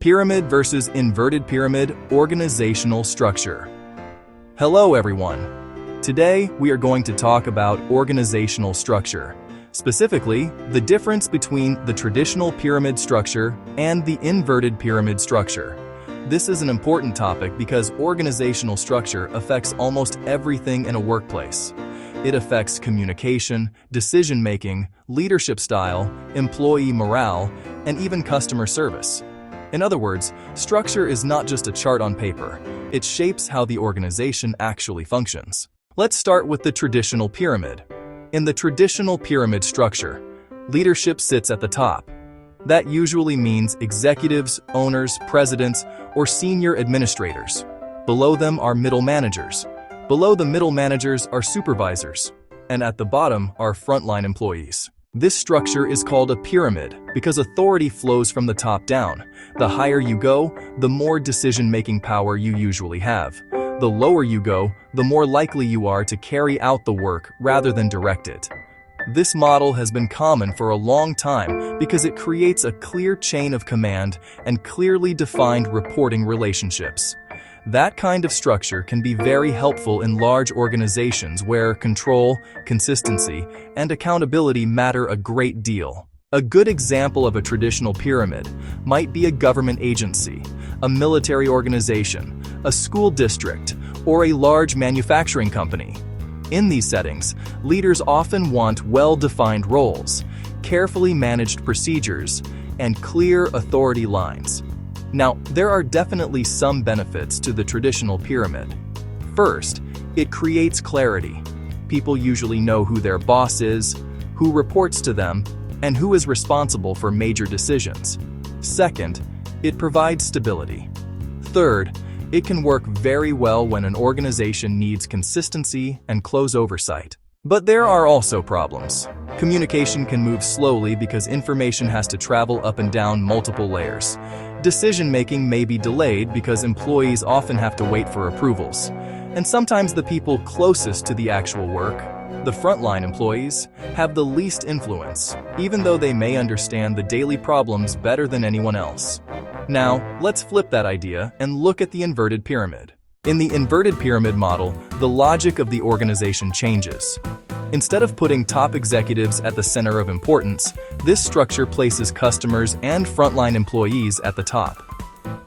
Pyramid versus inverted pyramid organizational structure. Hello everyone. Today we are going to talk about organizational structure. Specifically, the difference between the traditional pyramid structure and the inverted pyramid structure. This is an important topic because organizational structure affects almost everything in a workplace. It affects communication, decision-making, leadership style, employee morale, and even customer service. In other words, structure is not just a chart on paper. It shapes how the organization actually functions. Let's start with the traditional pyramid. In the traditional pyramid structure, leadership sits at the top. That usually means executives, owners, presidents, or senior administrators. Below them are middle managers. Below the middle managers are supervisors. And at the bottom are frontline employees. This structure is called a pyramid because authority flows from the top down. The higher you go, the more decision-making power you usually have. The lower you go, the more likely you are to carry out the work rather than direct it. This model has been common for a long time because it creates a clear chain of command and clearly defined reporting relationships. That kind of structure can be very helpful in large organizations where control, consistency, and accountability matter a great deal. A good example of a traditional pyramid might be a government agency, a military organization, a school district, or a large manufacturing company. In these settings, leaders often want well-defined roles, carefully managed procedures, and clear authority lines. Now, there are definitely some benefits to the traditional pyramid. First, it creates clarity. People usually know who their boss is, who reports to them, and who is responsible for major decisions. Second, it provides stability. Third, it can work very well when an organization needs consistency and close oversight. But there are also problems. Communication can move slowly because information has to travel up and down multiple layers. Decision-making may be delayed because employees often have to wait for approvals. And sometimes the people closest to the actual work, the frontline employees, have the least influence, even though they may understand the daily problems better than anyone else. Now, let's flip that idea and look at the inverted pyramid. In the inverted pyramid model, the logic of the organization changes. Instead of putting top executives at the center of importance, this structure places customers and frontline employees at the top.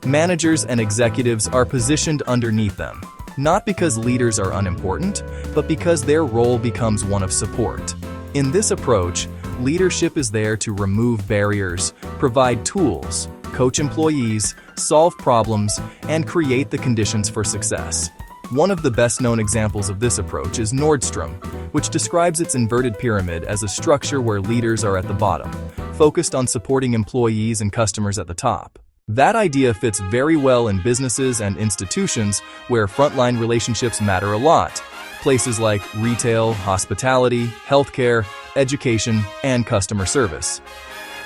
Managers and executives are positioned underneath them, not because leaders are unimportant, but because their role becomes one of support. In this approach, leadership is there to remove barriers, provide tools, coach employees, solve problems, and create the conditions for success. One of the best-known examples of this approach is Nordstrom, which describes its inverted pyramid as a structure where leaders are at the bottom, focused on supporting employees and customers at the top. That idea fits very well in businesses and institutions where frontline relationships matter a lot, places like retail, hospitality, healthcare, education, and customer service.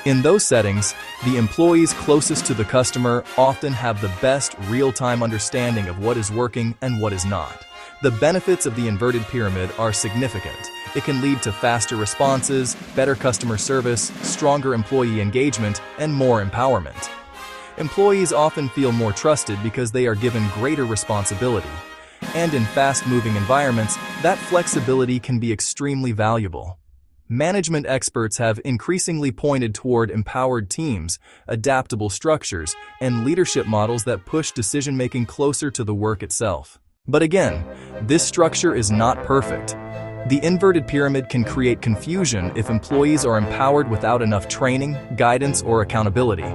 In those settings, the employees closest to the customer often have the best real-time understanding of what is working and what is not. The benefits of the inverted pyramid are significant. It can lead to faster responses, better customer service, stronger employee engagement, and more empowerment. Employees often feel more trusted because they are given greater responsibility. And in fast-moving environments, that flexibility can be extremely valuable. Management experts have increasingly pointed toward empowered teams, adaptable structures, and leadership models that push decision-making closer to the work itself. But again, this structure is not perfect. The inverted pyramid can create confusion if employees are empowered without enough training, guidance, or accountability.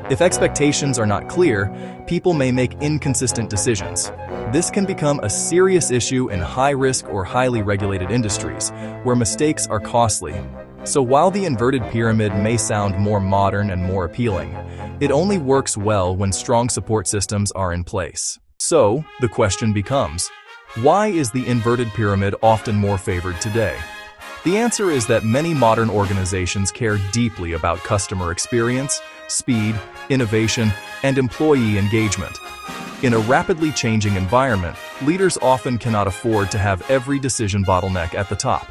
If expectations are not clear, people may make inconsistent decisions. This can become a serious issue in high-risk or highly regulated industries, where mistakes are costly. So while the inverted pyramid may sound more modern and more appealing, it only works well when strong support systems are in place. So, the question becomes, why is the inverted pyramid often more favored today? The answer is that many modern organizations care deeply about customer experience, speed, innovation, and employee engagement. In a rapidly changing environment, leaders often cannot afford to have every decision bottleneck at the top.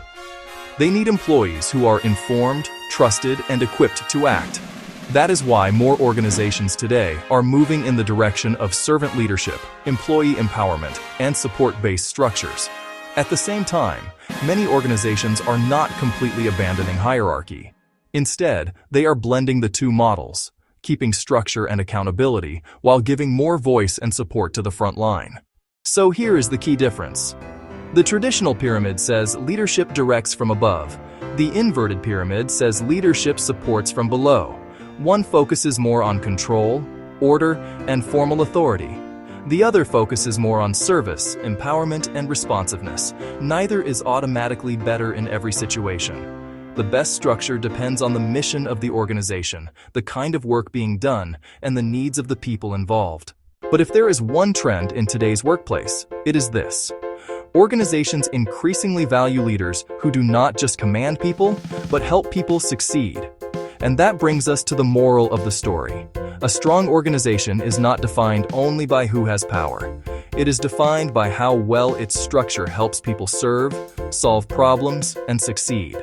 They need employees who are informed, trusted, and equipped to act. That is why more organizations today are moving in the direction of servant leadership, employee empowerment, and support-based structures. At the same time, many organizations are not completely abandoning hierarchy. Instead, they are blending the two models, keeping structure and accountability while giving more voice and support to the front line. So here is the key difference. The traditional pyramid says leadership directs from above. The inverted pyramid says leadership supports from below. One focuses more on control, order, and formal authority. The other focuses more on service, empowerment, and responsiveness. Neither is automatically better in every situation. The best structure depends on the mission of the organization, the kind of work being done, and the needs of the people involved. But if there is one trend in today's workplace, it is this. Organizations increasingly value leaders who do not just command people, but help people succeed. And that brings us to the moral of the story. A strong organization is not defined only by who has power. It is defined by how well its structure helps people serve, solve problems, and succeed.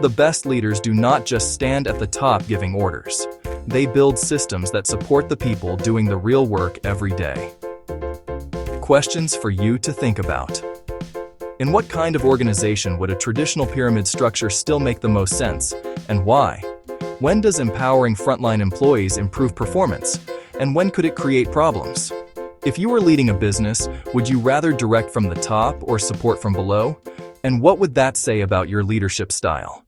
The best leaders do not just stand at the top giving orders. They build systems that support the people doing the real work every day. Questions for you to think about. In what kind of organization would a traditional pyramid structure still make the most sense, and why? When does empowering frontline employees improve performance, and when could it create problems? If you were leading a business, would you rather direct from the top or support from below? And what would that say about your leadership style?